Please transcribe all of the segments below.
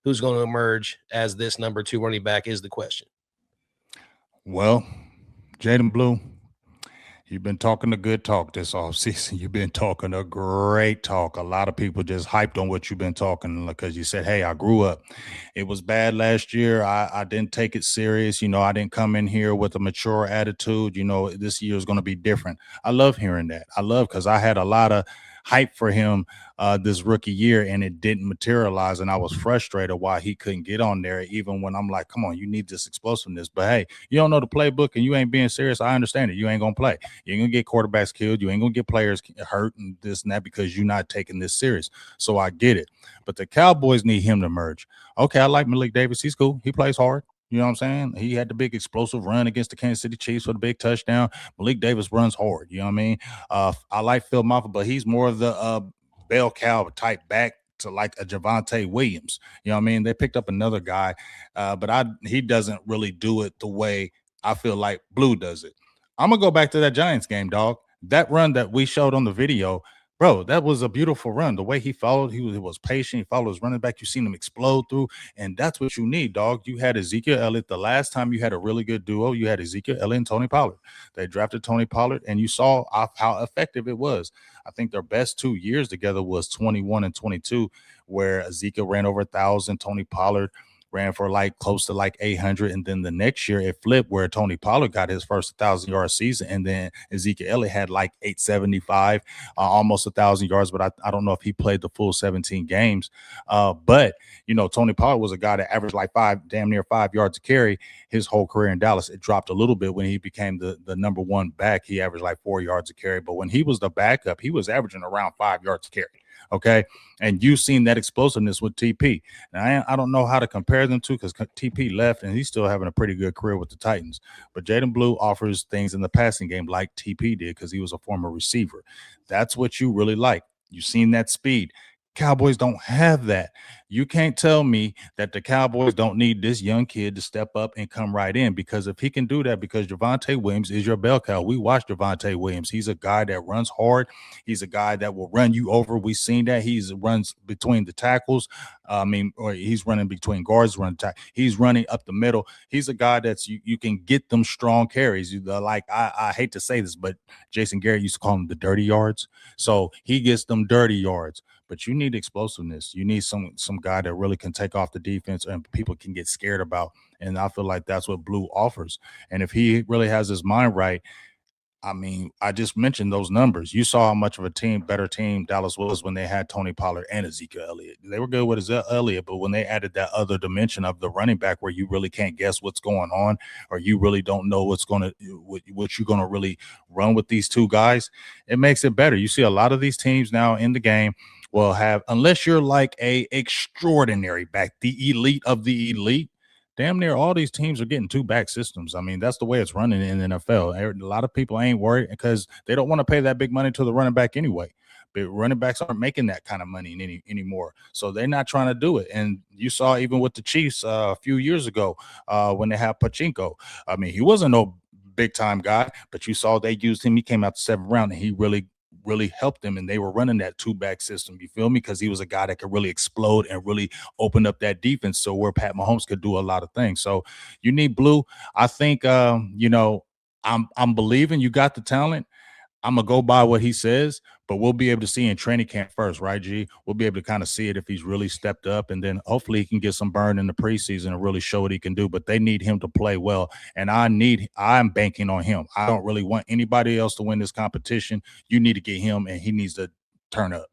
who's going to emerge as this number 2 running back is the question. Well, Jaden Blue, you've been talking a good talk this offseason. You've been talking a great talk. A lot of people just hyped on what you've been talking because you said, hey, I grew up. It was bad last year. I didn't take it serious. I didn't come in here with a mature attitude. This year is going to be different. I love hearing that. I love because I had a lot of hype for him this rookie year and it didn't materialize. And I was frustrated why he couldn't get on there, even when I'm like, come on, you need this explosiveness. But hey, you don't know the playbook and you ain't being serious. I understand it. You ain't going to play. You ain't going to get quarterbacks killed. You ain't going to get players hurt and this and that because you're not taking this serious. So I get it. But the Cowboys need him to merge. Okay, I like Malik Davis. He's cool. He plays hard. You know what I'm saying? He had the big explosive run against the Kansas City Chiefs for the big touchdown. Malik Davis runs hard. You know what I mean? I like Phil Maffa, but he's more of the bell cow type back to like a Javonte Williams. You know what I mean? They picked up another guy, but he doesn't really do it the way I feel like Blue does it. I'm going to go back to that Giants game, dog. That run that we showed on the video, bro, that was a beautiful run. The way he followed, he was patient. He followed his running back. You seen him explode through, and that's what you need, dog. You had Ezekiel Elliott. The last time you had a really good duo, you had Ezekiel Elliott and Tony Pollard. They drafted Tony Pollard, and you saw how effective it was. I think their best 2 years together was 21 and 22, where Ezekiel ran over 1,000, Tony Pollard ran for like close to like 800. And then the next year it flipped where Tony Pollard got his first 1,000-yard season. And then Ezekiel Elliott had like 875, almost 1,000 yards. But I don't know if he played the full 17 games. But Tony Pollard was a guy that averaged like damn near 5 yards a carry his whole career in Dallas. It dropped a little bit when he became the number one back. He averaged like 4 yards a carry. But when he was the backup, he was averaging around 5 yards a carry. Okay. And you've seen that explosiveness with TP. Now, I don't know how to compare them to because TP left and he's still having a pretty good career with the Titans. But Jaden Blue offers things in the passing game like TP did because he was a former receiver. That's what you really like. You've seen that speed. Cowboys don't have that. You can't tell me that the Cowboys don't need this young kid to step up and come right in, because if he can do that, because Javonte Williams is your bell cow. We watched Javonte Williams. He's a guy that runs hard. He's a guy that will run you over. We've seen that. He runs between the tackles. Or he's running between guards, he's running up the middle. He's a guy that's you can get them strong carries. I hate to say this, but Jason Garrett used to call him the dirty yards. So he gets them dirty yards. But you need explosiveness. You need some guy that really can take off the defense and people can get scared about. And I feel like that's what Blue offers. And if he really has his mind right, I just mentioned those numbers. You saw how much of a better team Dallas was when they had Tony Pollard and Ezekiel Elliott. They were good with Ezekiel Elliott, but when they added that other dimension of the running back where you really can't guess what's going on, or you really don't know what you're going to really run with these two guys, it makes it better. You see a lot of these teams now in the game will have, unless you're like a extraordinary back, the elite of the elite, damn near all these teams are getting two back systems. That's the way it's running in the NFL. A lot of people ain't worried because they don't want to pay that big money to the running back anyway. But running backs aren't making that kind of money anymore. So they're not trying to do it. And you saw even with the Chiefs a few years ago when they had Pachinko. He wasn't no big time guy, but you saw they used him. He came out the 7th round and he really helped them, and they were running that 2-back system. You feel me? Because he was a guy that could really explode and really open up that defense, so where Pat Mahomes could do a lot of things. So you need Blue. I think I'm believing you got the talent. I'm gonna go by what he says, but we'll be able to see in training camp first, right, G? We'll be able to kind of see it if he's really stepped up, and then hopefully he can get some burn in the preseason and really show what he can do. But they need him to play well, and I'm banking on him. I don't really want anybody else to win this competition. You need to get him, and he needs to turn up.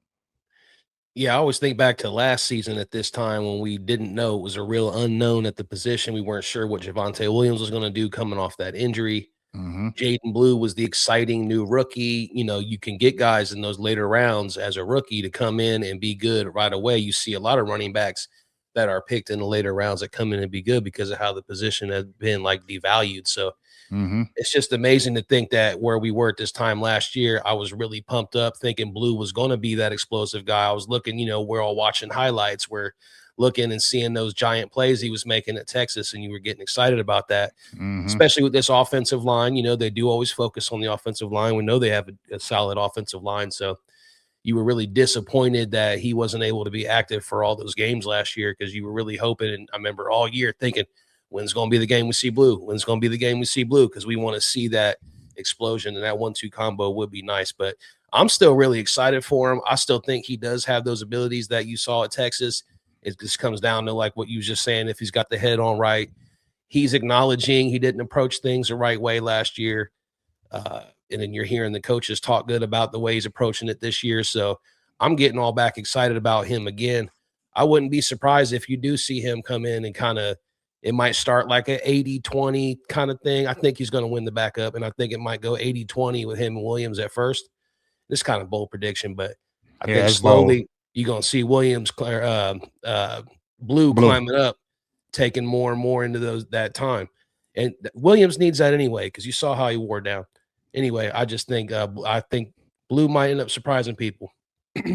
Yeah, I always think back to last season at this time when we didn't know. It was a real unknown at the position. We weren't sure what Javonte Williams was going to do coming off that injury. Mm-hmm. Jaden Blue was the exciting new rookie. You can get guys in those later rounds as a rookie to come in and be good right away. You see a lot of running backs that are picked in the later rounds that come in and be good because of how the position has been like devalued. So It's just amazing to think that where we were at this time last year, I was really pumped up thinking Blue was going to be that explosive guy. I was looking, we're all watching highlights. We're looking and seeing those giant plays he was making at Texas, and you were getting excited about that, especially with this offensive line. They do always focus on the offensive line. We know they have a solid offensive line. So you were really disappointed that he wasn't able to be active for all those games last year because you were really hoping. And I remember all year thinking, when's going to be the game we see Blue? When's going to be the game we see Blue? Because we want to see that explosion, and that 1-2 combo would be nice. But I'm still really excited for him. I still think he does have those abilities that you saw at Texas. It just comes down to like what you was just saying. If he's got the head on right, he's acknowledging he didn't approach things the right way last year. And then you're hearing the coaches talk good about the way he's approaching it this year. So I'm getting all back excited about him again. I wouldn't be surprised if you do see him come in and kind of, it might start like an 80-20 kind of thing. I think he's going to win the backup, and I think it might go 80-20 with him and Williams at first. This kind of bold prediction, but I think it's bold. slowly you're going to see Williams, Blue climbing up, taking more and more into that time. And Williams needs that anyway, because you saw how he wore down. Anyway, I just think Blue might end up surprising people.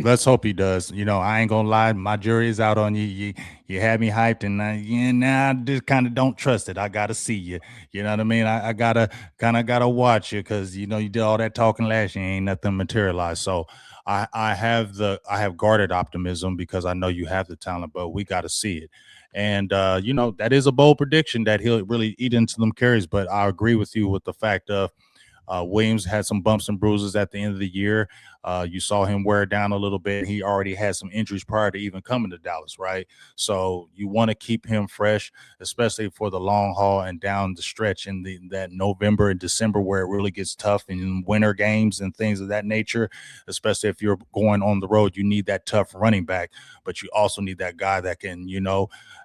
Let's hope he does. I ain't gonna lie, my jury is out on you. You had me hyped, and I just kind of don't trust it. I gotta see you. You know what I mean? I gotta watch you, because you did all that talking last year, ain't nothing materialized. So I have guarded optimism, because I know you have the talent, but we got to see it. And that is a bold prediction that he'll really eat into them carries. But I agree with you with the fact of Williams had some bumps and bruises at the end of the year. You saw him wear down a little bit. He already had some injuries prior to even coming to Dallas, right? So you want to keep him fresh, especially for the long haul and down the stretch in that November and December, where it really gets tough in winter games and things of that nature. Especially if you're going on the road, you need that tough running back, but you also need that guy that can,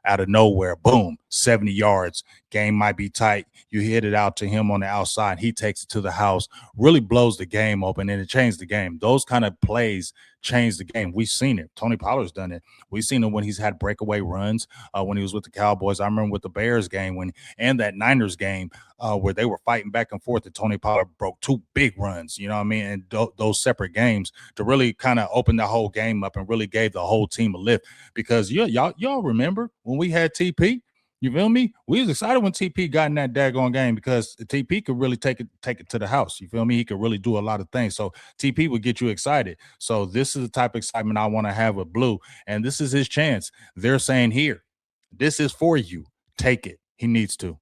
out of nowhere, boom, 70 yards. Game might be tight. You hit it out to him on the outside. He takes it to the house, really blows the game open, and it changed the game. Those kind of plays change the game. We've seen it. Tony Pollard's done it. We've seen it when he's had breakaway runs, when he was with the Cowboys. I remember with the Bears game and that Niners game where they were fighting back and forth, and Tony Pollard broke 2 big runs, you know what I mean? And those separate games to really kind of open the whole game up and really gave the whole team a lift. Because y'all remember when we had TP? You feel me? We was excited when TP got in that daggone game, because TP could really take it to the house. You feel me? He could really do a lot of things. So TP would get you excited. So this is the type of excitement I want to have with Blue. And this is his chance. They're saying, here, this is for you. Take it. He needs to.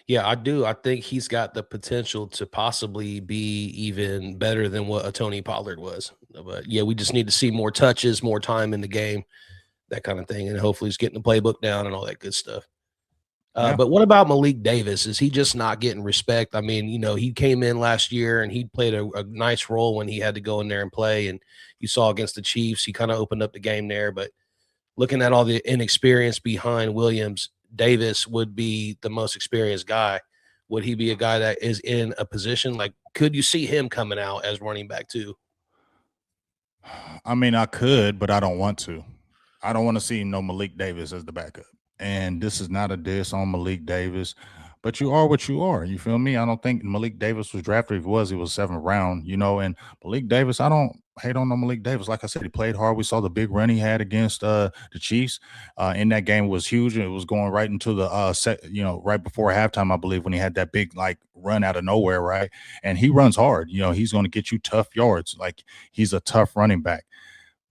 Yeah, I do. I think he's got the potential to possibly be even better than what a Tony Pollard was. But yeah, we just need to see more touches, more time in the game, that kind of thing. And hopefully he's getting the playbook down and all that good stuff. Yeah. But what about Malik Davis? Is he just not getting respect? I mean, he came in last year and he played a nice role when he had to go in there and play. And you saw against the Chiefs, he kind of opened up the game there. But looking at all the inexperience behind Williams, Davis would be the most experienced guy. Would he be a guy that is in a position? Like, could you see him coming out as running back too? I mean, I could, but I don't want to. I don't want to see no Malik Davis as the backup. And this is not a diss on Malik Davis, but you are what you are. You feel me? I don't think Malik Davis was drafted. If he was 7th round, and Malik Davis, I don't hate on no Malik Davis. Like I said, he played hard. We saw the big run he had against the Chiefs in that game was huge. It was going right into the set, right before halftime, I believe, when he had that big run out of nowhere, right? And he runs hard. He's going to get you tough yards. Like, he's a tough running back.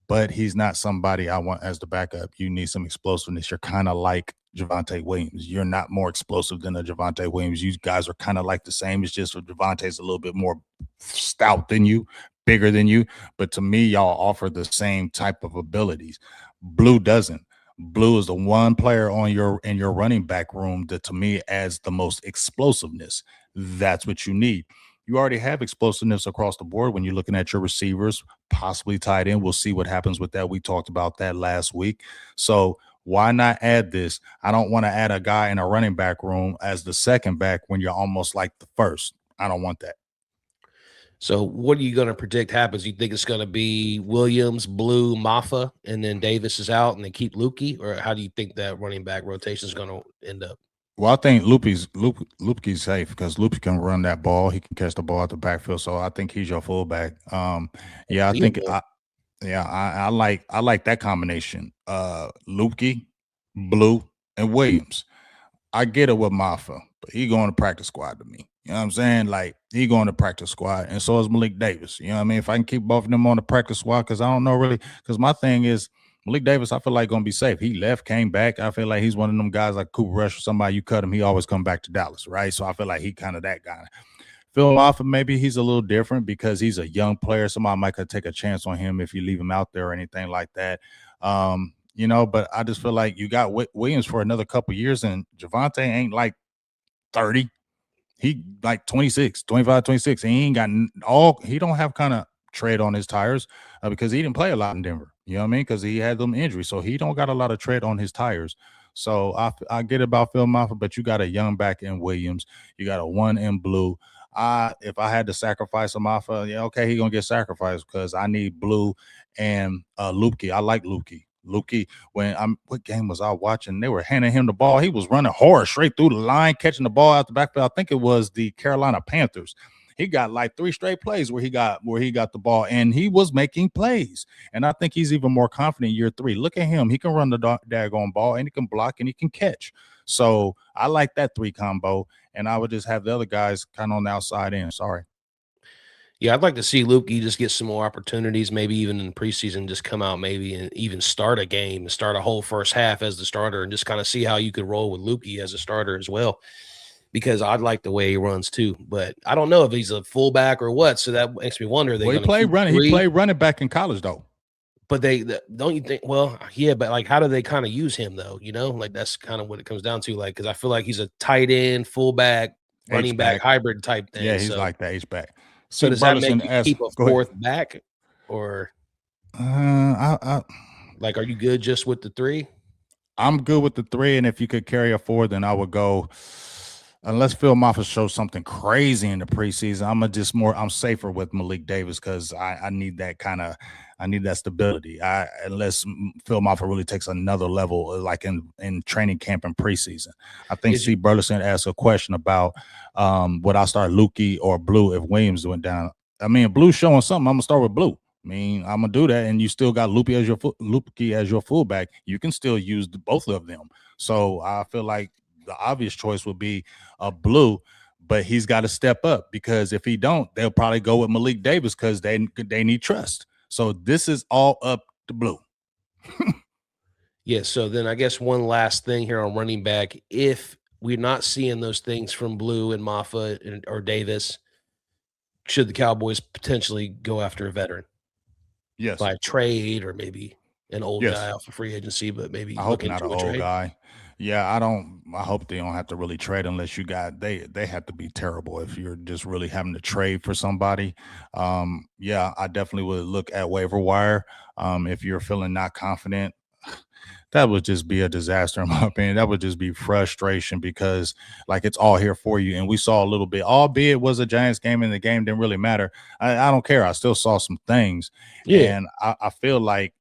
But he's not somebody I want as the backup. You need some explosiveness. You're kind of like Javonte Williams. You're not more explosive than a Javonte Williams. You guys are kind of like the same. It's just Javonte's a little bit more stout than you, bigger than you. But to me, y'all offer the same type of abilities. Blue doesn't. Blue is the one player in your running back room that to me adds the most explosiveness. That's what you need. You already have explosiveness across the board when you're looking at your receivers, possibly tight end. We'll see what happens with that. We talked about that last week. So why not add this? I don't want to add a guy in a running back room as the second back when you're almost like the first. I don't want that. So what are you going to predict happens? You think it's going to be Williams, Blue, Maffa, and then Davis is out and they keep Lukey? Or how do you think that running back rotation is going to end up? Well, I think Lupi's safe, because Lupi can run that ball. He can catch the ball at the backfield. So I think he's your fullback. Yeah, I think I like that combination. Lupi, Blue, and Williams. I get it with Maffa, but he going to practice squad to me. You know what I'm saying? Like he going to practice squad, and so is Malik Davis. You know what I mean? If I can keep both of them on the practice squad, because I don't know really, because my thing is Malik Davis, I feel like gonna be safe. He left, came back. I feel like he's one of them guys like Cooper Rush or somebody. You cut him, he always come back to Dallas, right? So I feel like he kind of that guy. Phil Maffa, maybe he's a little different because he's a young player. Somebody might could take a chance on him if you leave him out there or anything like that. You know, but I just feel like you got Williams for another couple years, and Javante ain't like 30. He like 26, 25, 26. And he ain't got he don't have kind of tread on his tires because he didn't play a lot in Denver. You know what I mean? Because he had them injuries. So he don't got a lot of tread on his tires. So I get about Phil Maffa, but you got a young back in Williams. You got a one in Blue. If I had to sacrifice a Maffa, yeah, okay, he gonna get sacrificed because I need Blue and Lukey. I like Lukey. Lukey, when what game was I watching? They were handing him the ball. He was running hard straight through the line, catching the ball out the backfield. I think it was the Carolina Panthers. He got like 3 straight plays where he got the ball, and he was making plays. And I think he's even more confident year 3. Look at him; he can run the daggone ball, and he can block, and he can catch. So I like that 3 combo, and I would just have the other guys kind of on the outside in. Sorry. Yeah, I'd like to see Lukey just get some more opportunities, maybe even in preseason, just come out maybe and even start a game and start a whole first half as the starter and just kind of see how you could roll with Lukey as a starter as well. Because I'd like the way he runs too, but I don't know if he's a fullback or what. So that makes me wonder, are they Well, going to keep He 3? played running back in college though. But don't you think? Well, yeah, but like, how do they kind of use him though? You know, like that's kind of what it comes down to. Like, because I feel like he's a tight end, fullback, running H back back. hybrid type Yeah, thing. he's So, like the H back. so See, does that make Burleson you as keep a go ahead. 4th back, or I like, are you good just with the 3? I'm good with the 3, and if you could carry a 4, then I would go. Unless Phil Maffa shows something crazy in the preseason, I'm safer with Malik Davis because I need that I need that stability. Unless Phil Maffa really takes another level, like in training camp and preseason. I think Is C. Burleson asked a question about would I start Lukey or Blue if Williams went down. I mean, Blue showing something. I'm gonna start with Blue. I mean, I'm gonna do that, and you still got Lupke as your fullback. You can still use both of them. So I feel like the obvious choice would be a Blue, but he's got to step up because if he don't, they'll probably go with Malik Davis because they need trust. So this is all up to Blue. Yeah, so then I guess one last thing here on running back. If we're not seeing those things from Blue and Moffat or Davis, should the Cowboys potentially go after a veteran Yes, by trade or maybe an old guy yes. off of free agency, but maybe I look hope not an into a old trade? guy. Yeah, I don't. I hope they don't have to really trade unless you got they have to be terrible if you're just really having to trade for somebody. Yeah, I definitely would look at waiver wire. If you're feeling not confident, that would just be a disaster in my opinion. That would just be frustration because like it's all here for you. And we saw a little bit, albeit it was a Giants game and the game didn't really matter. I don't care. I still saw some things, Yeah. and I feel like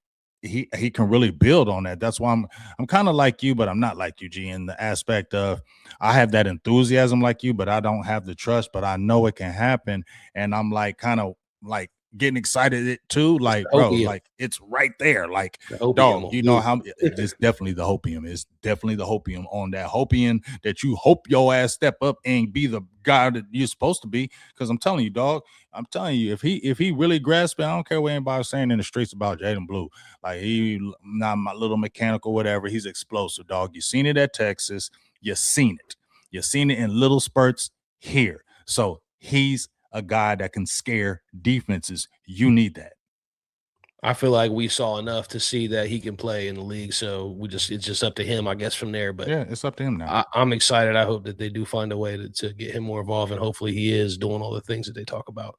he can really build on that. That's why I'm kind of like you, but I'm not like you, G, in the aspect of I have that enthusiasm like you, but I don't have the trust, but I know it can happen. And I'm like kind of like getting excited it too. It's the Like, bro, hopium, like it's right there. Like, the hopium dog, on you know Blue. how it's definitely the hopium. It's definitely the hopium on that hopium that you hope your ass step up and be the guy that you're supposed to be. Because I'm telling you, dog, I'm telling you, if he really grasps it, I don't care what anybody's saying in the streets about Jaden Blue. Like he not my little mechanical, whatever. He's explosive, dog. You seen it at Texas. You seen it. You seen it in little spurts here. So he's a guy that can scare defenses. You need that. I feel like we saw enough to see that he can play in the league, so it's just up to him, I guess, from there. But Yeah, it's up to him now. I'm excited. I hope that they do find a way to get him more involved, and hopefully he is doing all the things that they talk about.